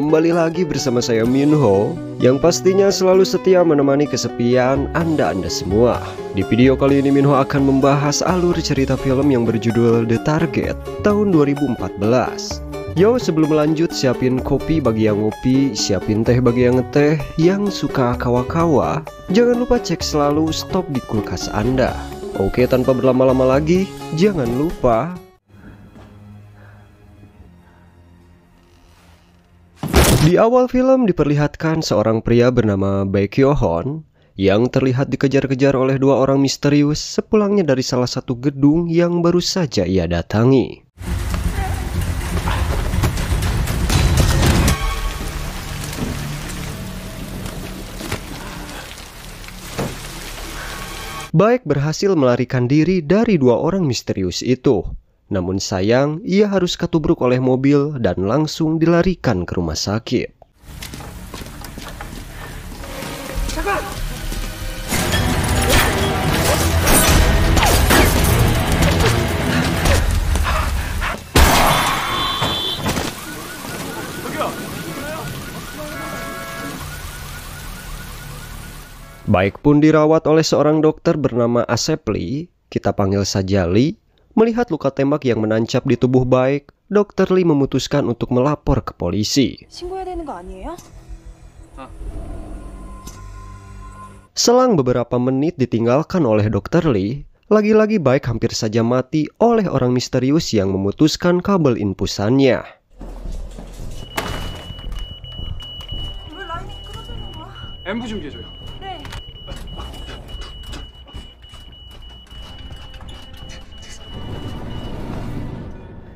kembali lagi bersama saya Minho, yang pastinya selalu setia menemani kesepian Anda semua. Di video kali ini Minho akan membahas alur cerita film yang berjudul The Target tahun 2014. Yo, sebelum lanjut, siapin kopi bagi yang ngopi, siapin teh bagi yang ngeteh, yang suka kawa-kawa, jangan lupa cek selalu stok di kulkas Anda. Oke, tanpa berlama-lama lagi, jangan lupa di awal film diperlihatkan seorang pria bernama Baek Hyo-hon yang terlihat dikejar-kejar oleh dua orang misterius sepulangnya dari salah satu gedung yang baru saja ia datangi. Baek berhasil melarikan diri dari dua orang misterius itu. Namun sayang, ia harus ketubruk oleh mobil dan langsung dilarikan ke rumah sakit. Baek pun dirawat oleh seorang dokter bernama Asep Lee, kita panggil saja Lee. Melihat luka tembak yang menancap di tubuh Baek, Dr. Lee memutuskan untuk melapor ke polisi. Selang beberapa menit ditinggalkan oleh Dr. Lee, lagi-lagi Baek hampir saja mati oleh orang misterius yang memutuskan kabel infusannya.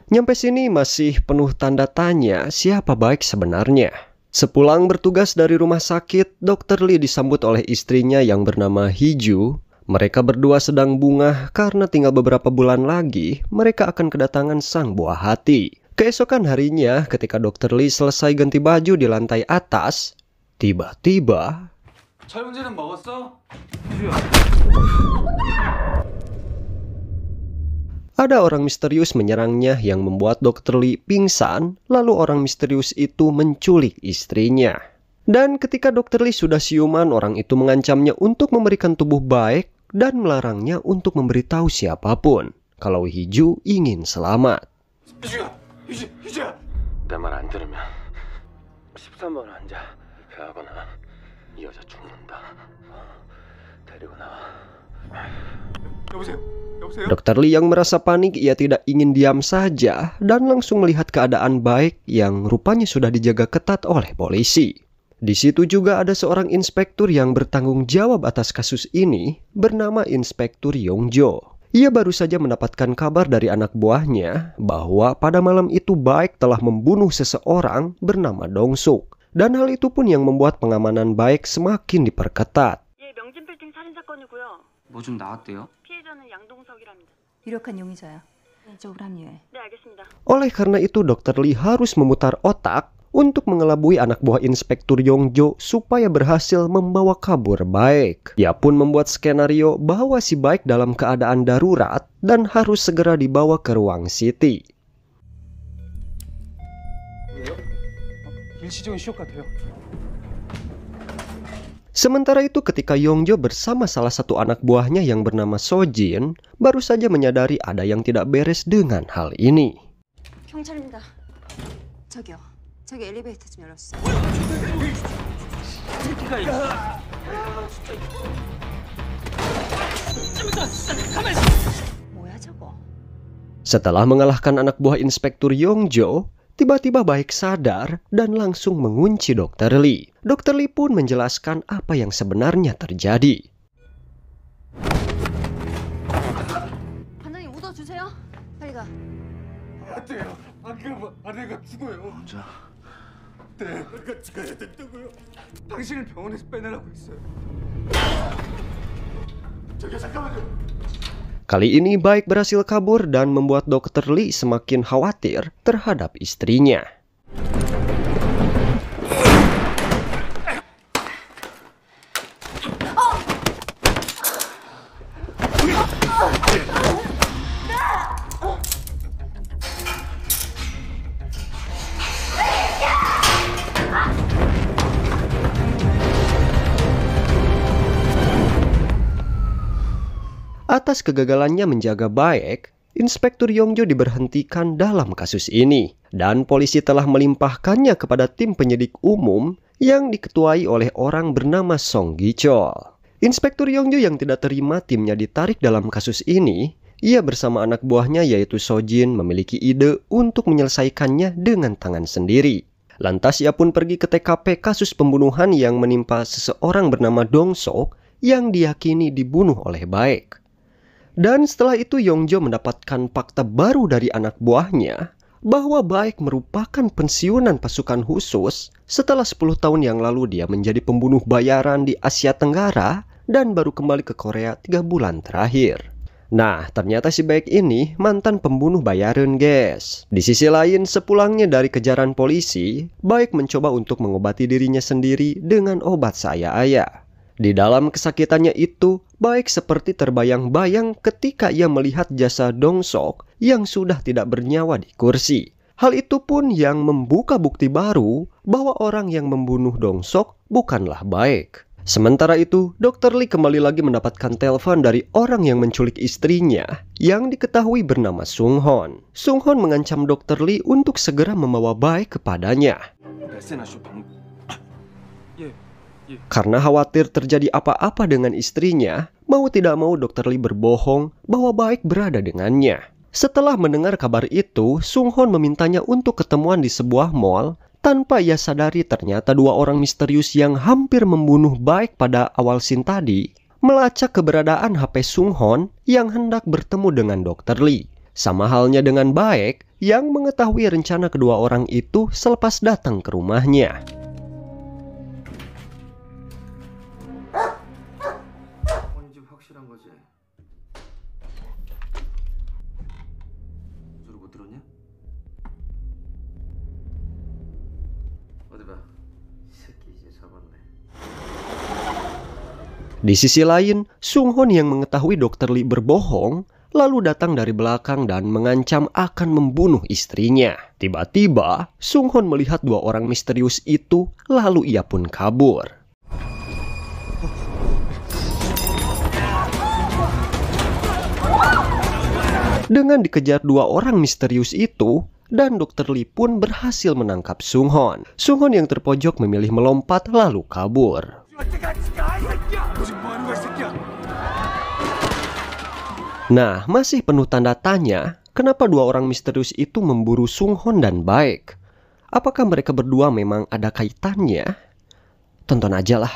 Nyampe sini masih penuh tanda tanya siapa Baek sebenarnya. Sepulang bertugas dari rumah sakit, Dr. Lee disambut oleh istrinya yang bernama Hiju. Mereka berdua sedang bungah karena tinggal beberapa bulan lagi mereka akan kedatangan sang buah hati. Keesokan harinya ketika Dr. Lee selesai ganti baju di lantai atas, tiba-tiba ada orang misterius menyerangnya yang membuat Dr. Lee pingsan, lalu orang misterius itu menculik istrinya. Dan ketika Dr. Lee sudah siuman, orang itu mengancamnya untuk memberikan tubuh Baek dan melarangnya untuk memberitahu siapapun kalau Hiju ingin selamat. 내 말 안 들으면 13번 환자 입회하거나 이 여자 죽는다. 데리고 나와. 여보세요? Dr. Lee yang merasa panik, ia tidak ingin diam saja dan langsung melihat keadaan Baek yang rupanya sudah dijaga ketat oleh polisi. Di situ juga ada seorang inspektur yang bertanggung jawab atas kasus ini bernama Inspektur Yongjo. Ia baru saja mendapatkan kabar dari anak buahnya bahwa pada malam itu Baek telah membunuh seseorang bernama Dong-suk. Dan hal itu pun yang membuat pengamanan Baek semakin diperketat. 뭐 좀 나왔대요? 피해자는 양동석이랍니다. 유력한 용의자야. 왼쪽으로 합류해. 네, 알겠습니다. Oleh karena itu Dr. Lee harus memutar otak untuk mengelabui anak buah Inspektur Yongjo supaya berhasil membawa kabur Baek. Ia pun membuat skenario bahwa si Baek dalam keadaan darurat dan harus segera dibawa ke ruang City. 일시적인 쇼크 같아요. Sementara itu ketika Yongjo bersama salah satu anak buahnya yang bernama Sojin baru saja menyadari ada yang tidak beres dengan hal ini. 경찰입니다. 저기요. 저기 엘리베이터 좀 열어주세요. 뭐야 저거? Setelah mengalahkan anak buah Inspektur Yongjo, tiba-tiba Baek sadar dan langsung mengunci Dr. Lee. Dr. Lee pun menjelaskan apa yang sebenarnya terjadi. 반장님 웃어주세요. 빨리 가. 안 돼요. 안 그러면 아내가 죽어요. 혼자? 네, 같이 가야 된다고요. 당신을 병원에서 빼내라고 했어요. 저기 잠깐만요. Kali ini Baek berhasil kabur dan membuat Dr. Lee semakin khawatir terhadap istrinya. Atas kegagalannya menjaga Baek, Inspektur Yongjo diberhentikan dalam kasus ini, dan polisi telah melimpahkannya kepada tim penyidik umum yang diketuai oleh orang bernama Song Gi-chol. Inspektur Yongjo yang tidak terima timnya ditarik dalam kasus ini, ia bersama anak buahnya yaitu Sojin memiliki ide untuk menyelesaikannya dengan tangan sendiri. Lantas ia pun pergi ke TKP kasus pembunuhan yang menimpa seseorang bernama Dong Sok yang diyakini dibunuh oleh Baek. Dan setelah itu Yongjo mendapatkan fakta baru dari anak buahnya bahwa Baek merupakan pensiunan pasukan khusus setelah 10 tahun yang lalu dia menjadi pembunuh bayaran di Asia Tenggara dan baru kembali ke Korea 3 bulan terakhir. Nah, ternyata si Baek ini mantan pembunuh bayaran, guys. Di sisi lain, sepulangnya dari kejaran polisi, Baek mencoba untuk mengobati dirinya sendiri dengan obat saya-aya. Di dalam kesakitannya itu, Baek seperti terbayang-bayang ketika ia melihat jasad Dong Sok yang sudah tidak bernyawa di kursi. Hal itu pun yang membuka bukti baru bahwa orang yang membunuh Dong Sok bukanlah Baek. Sementara itu, Dr. Lee kembali lagi mendapatkan telepon dari orang yang menculik istrinya yang diketahui bernama Sung Hon. Sung Hon mengancam Dr. Lee untuk segera membawa Baek kepadanya. Karena khawatir terjadi apa-apa dengan istrinya, mau tidak mau Dr. Lee berbohong bahwa Baek berada dengannya. Setelah mendengar kabar itu, Sung Hon memintanya untuk ketemuan di sebuah mall. Tanpa ia sadari ternyata 2 orang misterius yang hampir membunuh Baek pada awal scene tadi melacak keberadaan HP Sung Hon yang hendak bertemu dengan Dr. Lee. Sama halnya dengan Baek yang mengetahui rencana kedua orang itu selepas datang ke rumahnya. Di sisi lain, Sung Hon yang mengetahui Dr. Lee berbohong, lalu datang dari belakang dan mengancam akan membunuh istrinya. Tiba-tiba, Sung Hon melihat 2 orang misterius itu, lalu ia pun kabur. Dengan dikejar 2 orang misterius itu, dan Dr. Lee pun berhasil menangkap Sung Hon. Sung Hon yang terpojok memilih melompat lalu kabur. Nah, masih penuh tanda tanya, kenapa 2 orang misterius itu memburu Sung Hon dan Baek? Apakah mereka berdua memang ada kaitannya? Tonton aja lah.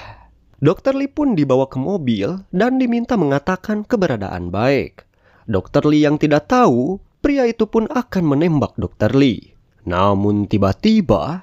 Dr. Lee pun dibawa ke mobil dan diminta mengatakan keberadaan Baek. Dr. Lee yang tidak tahu, pria itu pun akan menembak Dr. Lee. Namun tiba-tiba,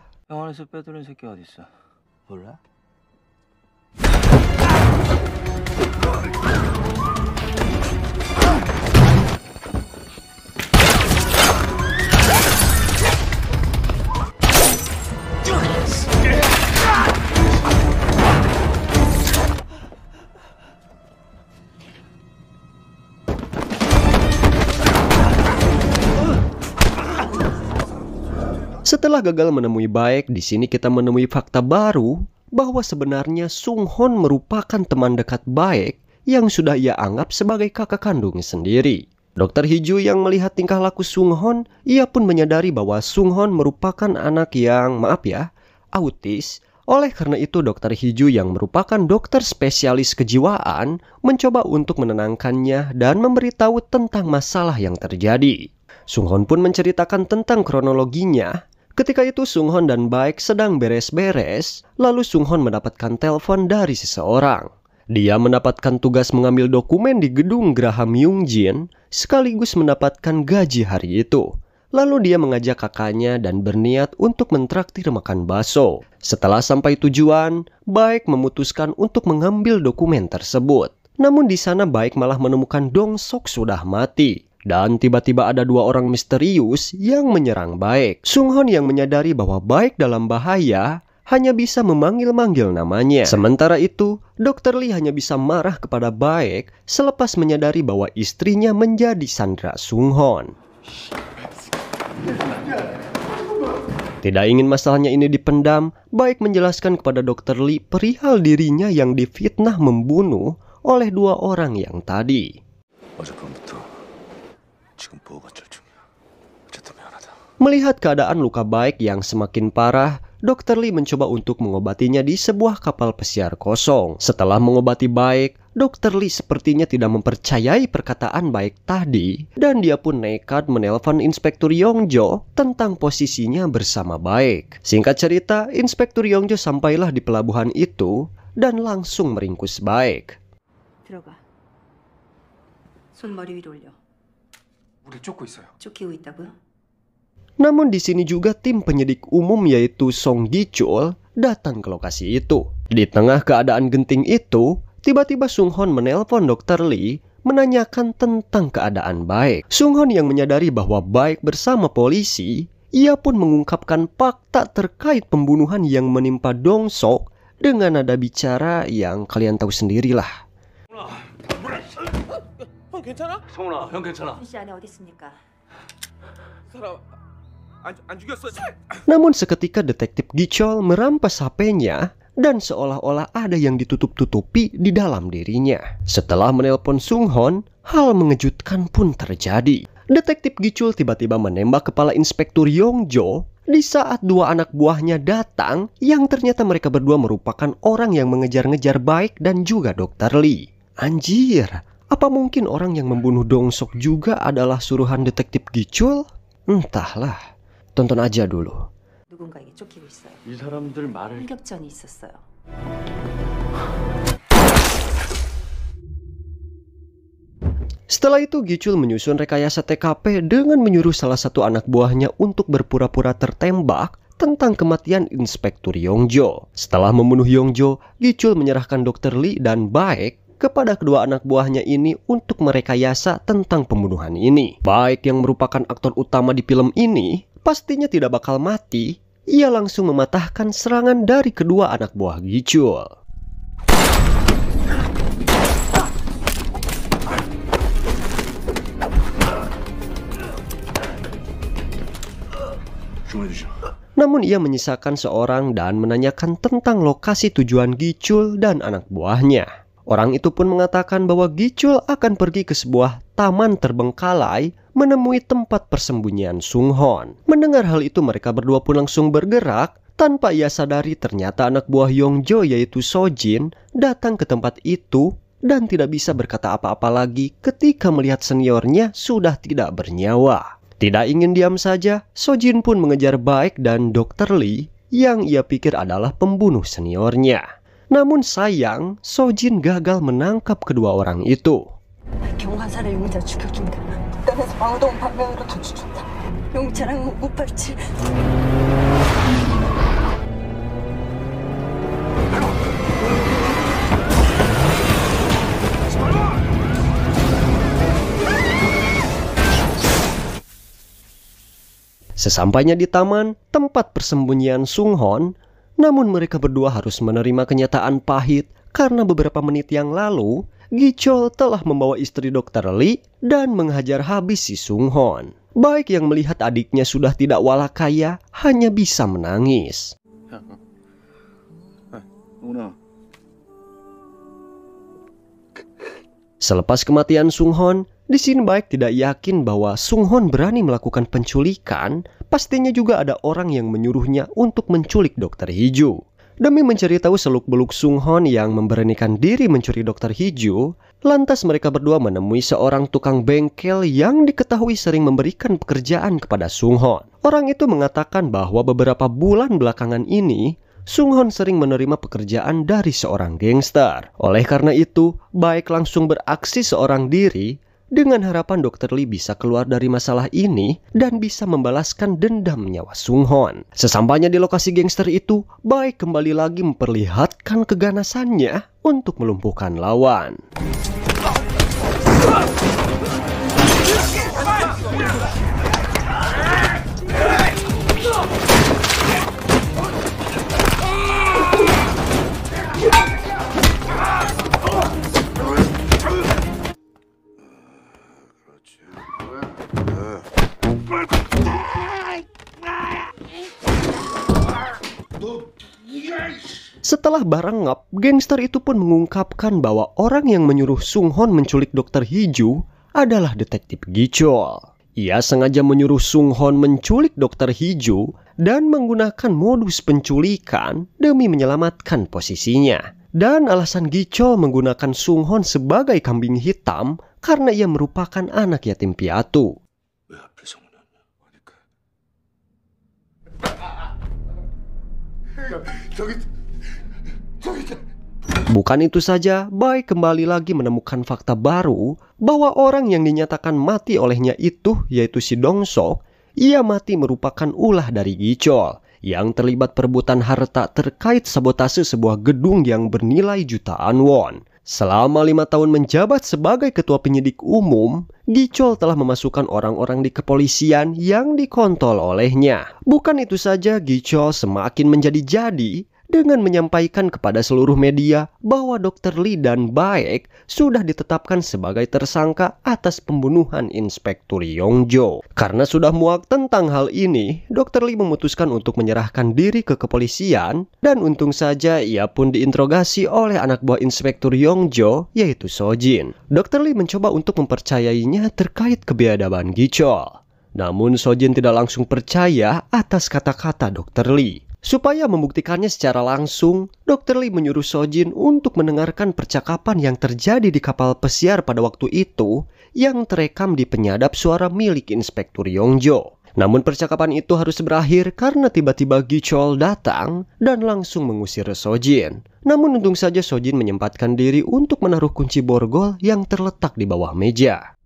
setelah gagal menemui Baek, di sini kita menemui fakta baru bahwa sebenarnya Sung Hon merupakan teman dekat Baek yang sudah ia anggap sebagai kakak kandungnya sendiri. Dr. Hiju yang melihat tingkah laku Sung Hon, ia pun menyadari bahwa Sung Hon merupakan anak yang, autis. Oleh karena itu, Dr. Hiju yang merupakan dokter spesialis kejiwaan mencoba untuk menenangkannya dan memberitahu tentang masalah yang terjadi. Sung Hon pun menceritakan tentang kronologinya. Ketika itu Sung Hon dan Baek sedang beres-beres, lalu Sung Hon mendapatkan telepon dari seseorang. Dia mendapatkan tugas mengambil dokumen di gedung Graham Yungjin, sekaligus mendapatkan gaji hari itu. Lalu dia mengajak kakaknya dan berniat untuk mentraktir makan bakso. Setelah sampai tujuan, Baek memutuskan untuk mengambil dokumen tersebut. Namun di sana Baek malah menemukan Dong Sok sudah mati. Dan tiba-tiba ada 2 orang misterius yang menyerang Baek. Sung Hon yang menyadari bahwa Baek dalam bahaya hanya bisa memanggil-manggil namanya. Sementara itu, Dr. Lee hanya bisa marah kepada Baek selepas menyadari bahwa istrinya menjadi sandera Sung Hon. Tidak ingin masalahnya ini dipendam, Baek menjelaskan kepada Dr. Lee perihal dirinya yang difitnah membunuh oleh 2 orang yang tadi. 어젯밤부터 지금 보호가 절중이야. 어쨌든 미안하다. Melihat keadaan luka Baek yang semakin parah, Dr. Lee mencoba untuk mengobatinya di sebuah kapal pesiar kosong. Setelah mengobati Baek, Dr. Lee sepertinya tidak mempercayai perkataan Baek tadi, dan dia pun nekat menelpon Inspektur Yongjo tentang posisinya bersama Baek. Singkat cerita, Inspektur Yongjo sampailah di pelabuhan itu dan langsung meringkus Baek. 들어가. 손 머리 위로 올려. 우리 쫓고 있어요. 쫓기고 있다고요? Namun di sini juga tim penyidik umum yaitu Song Gi-chul datang ke lokasi itu. Di tengah keadaan genting itu, tiba-tiba Sung Hon menelpon Dr. Lee menanyakan tentang keadaan Baek. Sung Hon yang menyadari bahwa Baek bersama polisi, ia pun mengungkapkan fakta terkait pembunuhan yang menimpa Dong Sok dengan nada bicara yang kalian tahu sendirilah. 형 괜찮아? 성훈아, 형 괜찮아? 씨 안에 어디 있습니까? 사람 안 죽였어. Namun seketika detektif Gi-chul merampas HP-nya dan seolah-olah ada yang ditutup-tutupi di dalam dirinya. Setelah menelpon Sung Hon, hal mengejutkan pun terjadi. Detektif Gi-chul tiba-tiba menembak kepala Inspektur Yongjo di saat dua anak buahnya datang yang ternyata mereka berdua merupakan orang yang mengejar-ngejar Baek dan juga Dr. Lee. Anjir, apa mungkin orang yang membunuh Dong Sok juga adalah suruhan detektif Gi-chul? Entahlah. tonton aja dulu. 누군가에게 쫓기고 있어요. 이 사람들 말을 혈격전이 있었어요. Setelah itu Gi-chul menyusun rekayasa TKP dengan menyuruh salah satu anak buahnya untuk berpura-pura tertembak tentang kematian Inspektur Yongjo. Setelah membunuh Yongjo, Gi-chul menyerahkan Dr. Lee dan Baek kepada kedua anak buahnya ini untuk merekayasa tentang pembunuhan ini. Baek yang merupakan aktor utama di film ini pastinya tidak bakal mati. Ia langsung mematahkan serangan dari kedua anak buah Gi-chul. Namun ia menyisakan seorang dan menanyakan tentang lokasi tujuan Gi-chul dan anak buahnya. Orang itu pun mengatakan bahwa Gi-chul akan pergi ke sebuah taman terbengkalai menemui tempat persembunyian Sung Hon. Mendengar hal itu mereka berdua pun langsung bergerak. Tanpa ia sadari ternyata anak buah Yongjo yaitu Sojin datang ke tempat itu dan tidak bisa berkata apa-apa lagi ketika melihat seniornya sudah tidak bernyawa. Tidak ingin diam saja, Sojin pun mengejar Baek dan Dr. Lee yang ia pikir adalah pembunuh seniornya. Namun sayang, Sojin gagal menangkap kedua orang itu. 경관사를 용의자 죽여준다. 북단에서 방어동 방면으로 던져준다. 용의자랑 못 발치. Sesampainya di taman, tempat persembunyian Sung Hon, namun mereka berdua harus menerima kenyataan pahit karena beberapa menit yang lalu, Gi-chul telah membawa istri Dr. Lee dan menghajar habis si Sung Hon. Baek yang melihat adiknya sudah tidak walakaya hanya bisa menangis. Selepas kematian Sung Hon, di sini Baek tidak yakin bahwa Sung Hon berani melakukan penculikan. Pastinya juga ada orang yang menyuruhnya untuk menculik Dr. Hiju. Demi mencari tahu seluk-beluk Sung Hon yang memberanikan diri mencuri Dr. Hiju, lantas mereka berdua menemui seorang tukang bengkel yang diketahui sering memberikan pekerjaan kepada Sung Hon. Orang itu mengatakan bahwa beberapa bulan belakangan ini, Sung Hon sering menerima pekerjaan dari seorang gangster. Oleh karena itu, Baek langsung beraksi seorang diri dengan harapan Dr. Lee bisa keluar dari masalah ini dan bisa membalaskan dendam nyawa Sung Hon. Sesampainya di lokasi gangster itu, Baek kembali lagi memperlihatkan keganasannya untuk melumpuhkan lawan. Setelah barengap, gangster itu pun mengungkapkan bahwa orang yang menyuruh Sung Hon menculik Dr. Hiju adalah detektif Gichol. Ia sengaja menyuruh Sung Hon menculik Dokter Hijo dan menggunakan modus penculikan demi menyelamatkan posisinya. Dan alasan Gichol menggunakan Sung Hon sebagai kambing hitam karena ia merupakan anak yatim piatu. Bukan itu saja, Baek kembali lagi menemukan fakta baru bahwa orang yang dinyatakan mati olehnya itu, yaitu si Dong Sok, ia mati merupakan ulah dari Gichol yang terlibat perebutan harta terkait sabotase sebuah gedung yang bernilai jutaan won. Selama 5 tahun menjabat sebagai ketua penyidik umum, Gichol telah memasukkan orang-orang di kepolisian yang dikontrol olehnya. Bukan itu saja, Gichol semakin menjadi-jadi dengan menyampaikan kepada seluruh media bahwa Dr. Lee dan Baek sudah ditetapkan sebagai tersangka atas pembunuhan Inspektur Yongjo. Karena sudah muak tentang hal ini, Dr. Lee memutuskan untuk menyerahkan diri ke kepolisian, dan untung saja ia pun diinterogasi oleh anak buah Inspektur Yongjo, yaitu Sojin. Dr. Lee mencoba untuk mempercayainya terkait kebiadaban Gichol. Namun Sojin tidak langsung percaya atas kata-kata Dr. Lee. Supaya membuktikannya secara langsung, Dr. Lee menyuruh Sojin untuk mendengarkan percakapan yang terjadi di kapal pesiar pada waktu itu yang terekam di penyadap suara milik Inspektur Yongjo. Namun percakapan itu harus berakhir karena tiba-tiba Gichol datang dan langsung mengusir Sojin. Namun untung saja Sojin menyempatkan diri untuk menaruh kunci borgol yang terletak di bawah meja.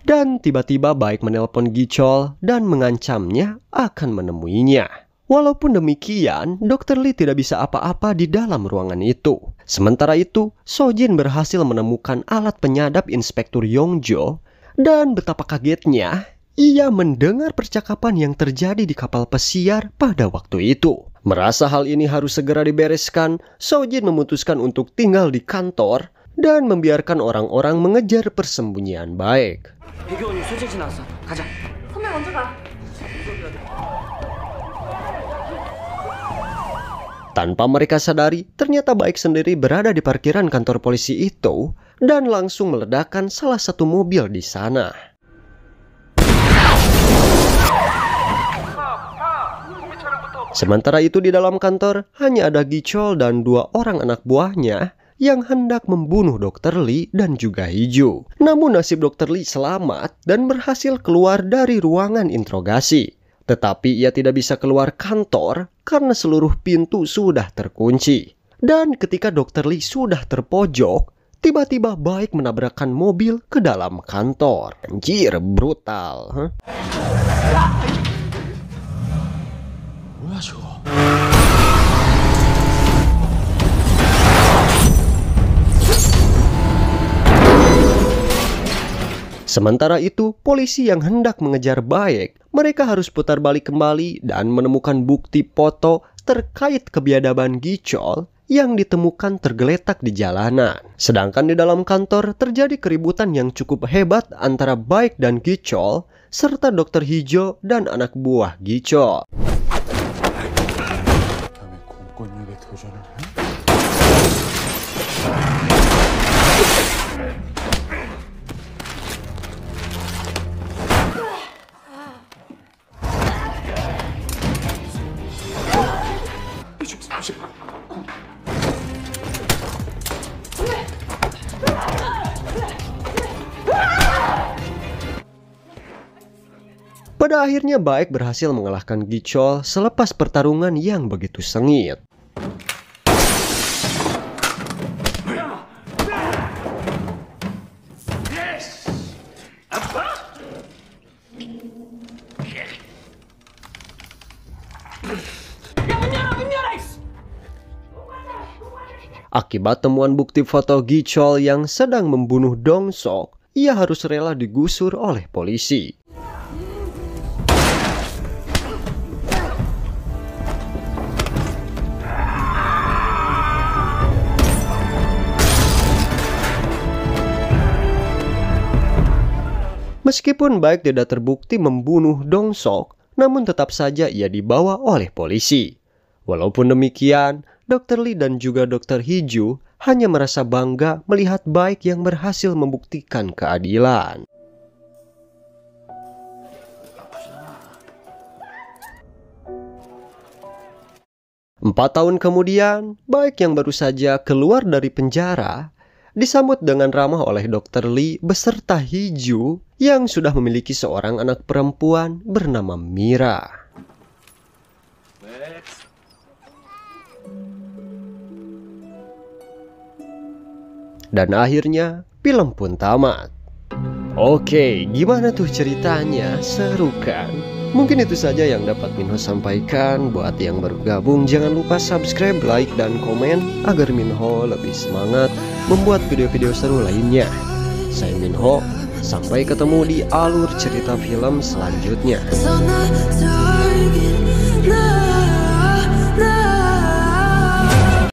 Dan tiba-tiba Baek menelpon Gichol dan mengancamnya akan menemuinya. Walaupun demikian, Dr. Lee tidak bisa apa-apa di dalam ruangan itu. Sementara itu, Sojin berhasil menemukan alat penyadap Inspektur Yongjo, dan betapa kagetnya, ia mendengar percakapan yang terjadi di kapal pesiar pada waktu itu. Merasa hal ini harus segera dibereskan, Sojin memutuskan untuk tinggal di kantor dan membiarkan orang-orang mengejar persembunyian Baek. Tanpa mereka sadari, ternyata Baek sendiri berada di parkiran kantor polisi itu dan langsung meledakkan salah satu mobil di sana. Sementara itu di dalam kantor hanya ada Gichol dan 2 orang anak buahnya yang hendak membunuh Dr. Lee dan juga Hijo. Namun nasib Dr. Lee selamat dan berhasil keluar dari ruangan interogasi. Tetapi ia tidak bisa keluar kantor karena seluruh pintu sudah terkunci. Dan ketika Dr. Lee sudah terpojok, tiba-tiba Baek menabrakkan mobil ke dalam kantor. Anjir, brutal. Sementara itu, polisi yang hendak mengejar Baek, mereka harus putar balik kembali dan menemukan bukti foto terkait kebiadaban Gichol yang ditemukan tergeletak di jalanan. Sedangkan di dalam kantor terjadi keributan yang cukup hebat antara Baek dan Gichol, serta Dr. Hijo dan anak buah Gichol. Pada akhirnya Baek berhasil mengalahkan Gichol selepas pertarungan yang begitu sengit. Akibat temuan bukti foto Gichol yang sedang membunuh Dong Sok, ia harus rela digusur oleh polisi. Meskipun Baek tidak terbukti membunuh Dong Sok, namun tetap saja ia dibawa oleh polisi. Walaupun demikian, Dr. Lee dan juga Dr. Hiju hanya merasa bangga melihat Baek yang berhasil membuktikan keadilan. Empat tahun kemudian, Baek yang baru saja keluar dari penjara disambut dengan ramah oleh Dr. Lee beserta Hiju yang sudah memiliki seorang anak perempuan bernama Mira. Dan akhirnya film pun tamat. Oke, gimana tuh ceritanya? Seru kan? Mungkin itu saja yang dapat Minho sampaikan. Buat yang baru gabung, jangan lupa subscribe, like, dan komen agar Minho lebih semangat membuat video-video seru lainnya. Saya Minho, sampai ketemu di alur cerita film selanjutnya.